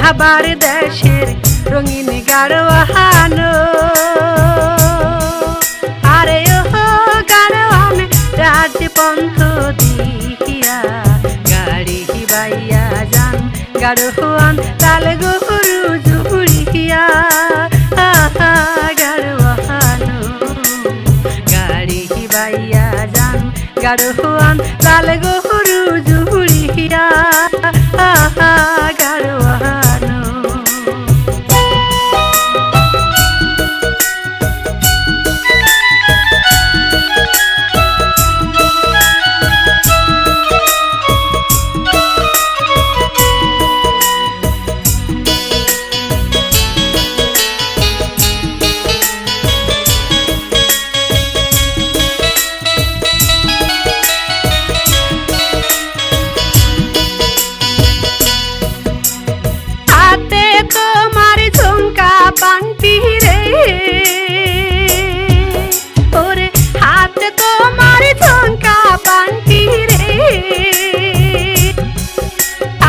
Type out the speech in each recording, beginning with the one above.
আবার দেশের রঙিন গাড়োয়ানো আরে ও গাড়োয়ান রাজপন্থ দিয়া গাড়ি বাইয়া যান গাড়োয়ান তাল গরু জুড়িয়া গাড়োয়ানো গাড়ি বাইয়া যান গাড়োয়ান তাল গরু জুড়িয়া গাড়োয়ানো তোমার ঝুমকা পান্তি রে ওরে হাতে তোমার ঝুমকা পান্তি রে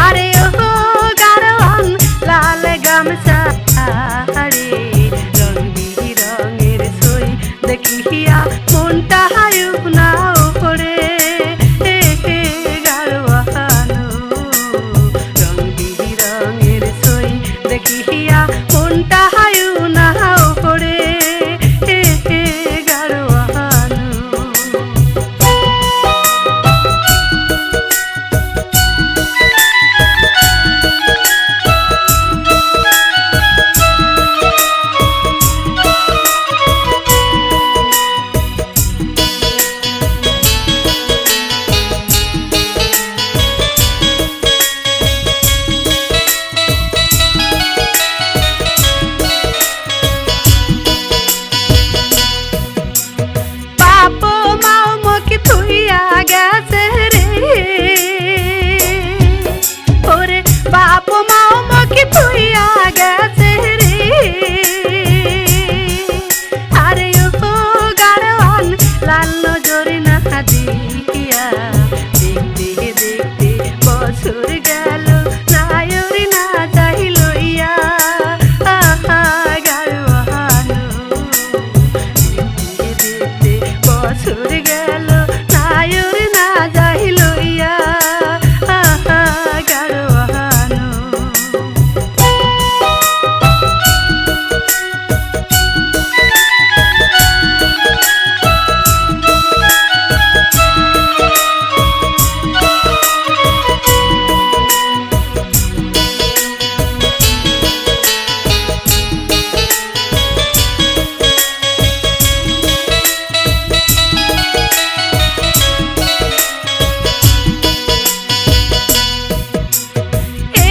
আরে ও গাড়োয়ান লাল গামছা রে রং বিরঙের সই দেখিয়া মনটা হায়ু না ওরে গাড়োয়ানো রং বিরঙের সই দেখিয়া মনটা হায়ু না ওরে গাড়োয়ানো গেছে রে ওরে বাপ মাও মকে তুইয়া গেছে রে আরে ও গাড়োয়ান লাল নজর না দিয়া দেখতে দেখতে বছর গেল নায়র না যাই লইয়া গাড়োয়ানো দেখতে দেখতে বছর গেল নায়র না যাই লইয়া গাড়োয়ানো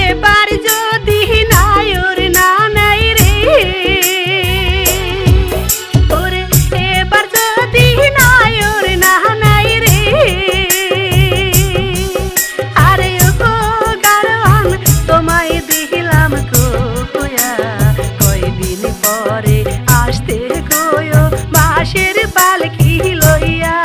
এবার যদি নায়র না নাই রে ওরে এবার যদি নায়র না নাই রে আরে ও গাড়োয়ান তোমায় দিলাম কইয়া কয়দিন পরে আসতে কইও বাঁশের পালকি লইয়া